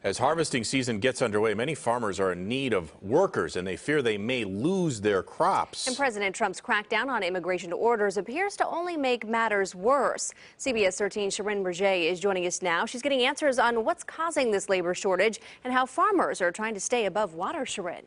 As harvesting season gets underway, many farmers are in need of workers, and they fear they may lose their crops. And President Trump's crackdown on immigration orders appears to only make matters worse. CBS 13's Sharon Berger is joining us now. She's getting answers on what's causing this labor shortage and how farmers are trying to stay above water. Sharon.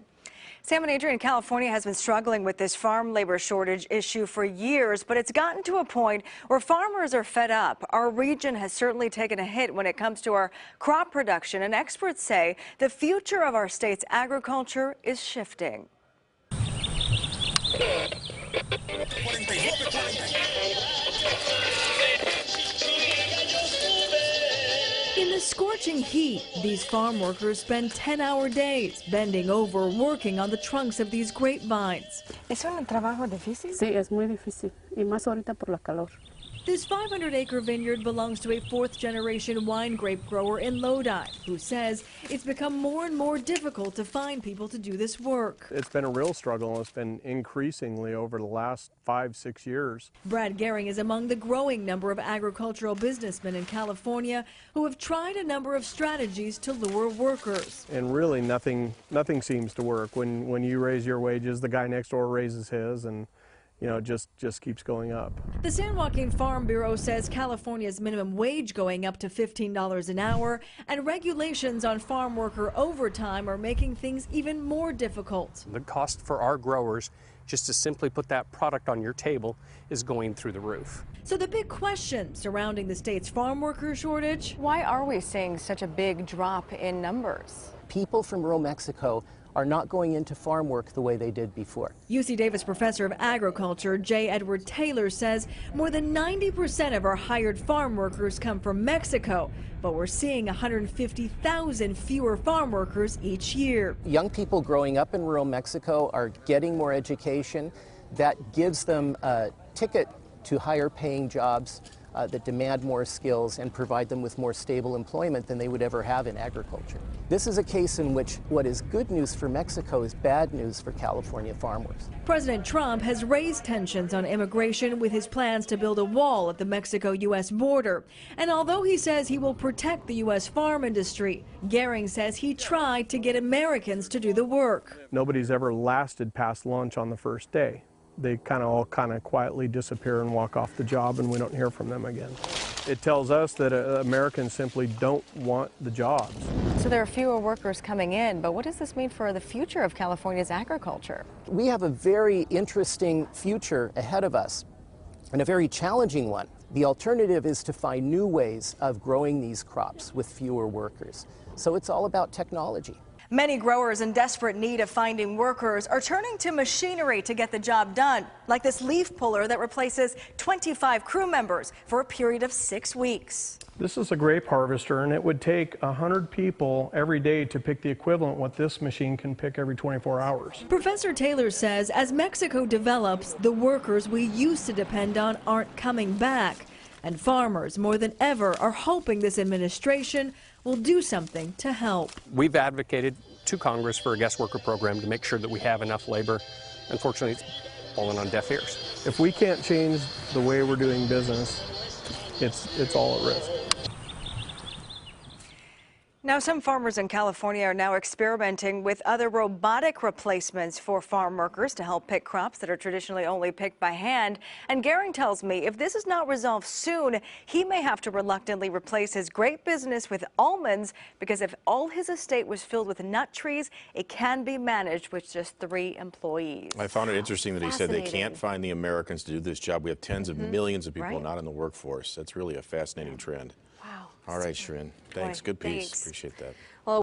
Sam and Adrian, California has been struggling with this farm labor shortage issue for years, but it's gotten to a point where farmers are fed up. Our region has certainly taken a hit when it comes to our crop production, and experts say the future of our state's agriculture is shifting. In the scorching heat, these farm workers spend 10-hour days bending over, working on the trunks of these grapevines. ¿Es un trabajo difícil? Sí, es muy difícil, y más ahorita por la calor. This 500-acre vineyard belongs to a fourth-generation wine grape grower in Lodi, who says it's become more and more difficult to find people to do this work. It's been a real struggle, and it's been increasingly over the last 5-6 years. Brad Gehring is among the growing number of agricultural businessmen in California who have tried a number of strategies to lure workers. And really nothing seems to work. When you raise your wages, the guy next door raises his, and it just keeps going up. The San Joaquin Farm Bureau says California's minimum wage going up to $15 an hour, and regulations on farm worker overtime are making things even more difficult. The cost for our growers just to simply put that product on your table is going through the roof. So the big question surrounding the state's farm worker shortage: Why are we seeing such a big drop in numbers? People from rural Mexico are not going into farm work the way they did before. UC Davis professor of agriculture J. Edward Taylor says more than 90% of our hired farm workers come from Mexico, but we're seeing 150,000 fewer farm workers each year. Young people growing up in rural Mexico are getting more education. That gives them a ticket to higher paying jobs that demand more skills and provide them with more stable employment than they would ever have in agriculture. This is a case in which what is good news for Mexico is bad news for California farmers. President Trump has raised tensions on immigration with his plans to build a wall at the Mexico-U.S. border. And although he says he will protect the U.S. farm industry, Gehring says he tried to get Americans to do the work. Nobody's ever lasted past lunch on the first day. They all quietly disappear and walk off the job, and we don't hear from them again. It tells us that Americans simply don't want the jobs. So there are fewer workers coming in, but what does this mean for the future of California's agriculture? We have a very interesting future ahead of us, and a very challenging one. The alternative is to find new ways of growing these crops with fewer workers. So it's all about technology. Many growers in desperate need of finding workers are turning to machinery to get the job done, like this leaf puller that replaces 25 crew members for a period of 6 weeks. This is a grape harvester, and it would take 100 people every day to pick the equivalent what this machine can pick every 24 hours. Professor Taylor says as Mexico develops, the workers we used to depend on aren't coming back. And farmers, more than ever, are hoping this administration will do something to help. We've advocated to Congress for a guest worker program to make sure that we have enough labor. Unfortunately, it's fallen on deaf ears. If we can't change the way we're doing business, it's all at risk. Now, some farmers in California are now experimenting with other robotic replacements for farm workers to help pick crops that are traditionally only picked by hand. And Gehring tells me if this is not resolved soon, he may have to reluctantly replace his grape business with almonds, because if all his estate was filled with nut trees, it can be managed with just 3 employees. I found it interesting that he said they can't find the Americans to do this job. We have tens of millions of people not in the workforce. That's really a fascinating trend. Wow. All right, Sharon. Thanks. Boy, Good piece. thanks. Appreciate that.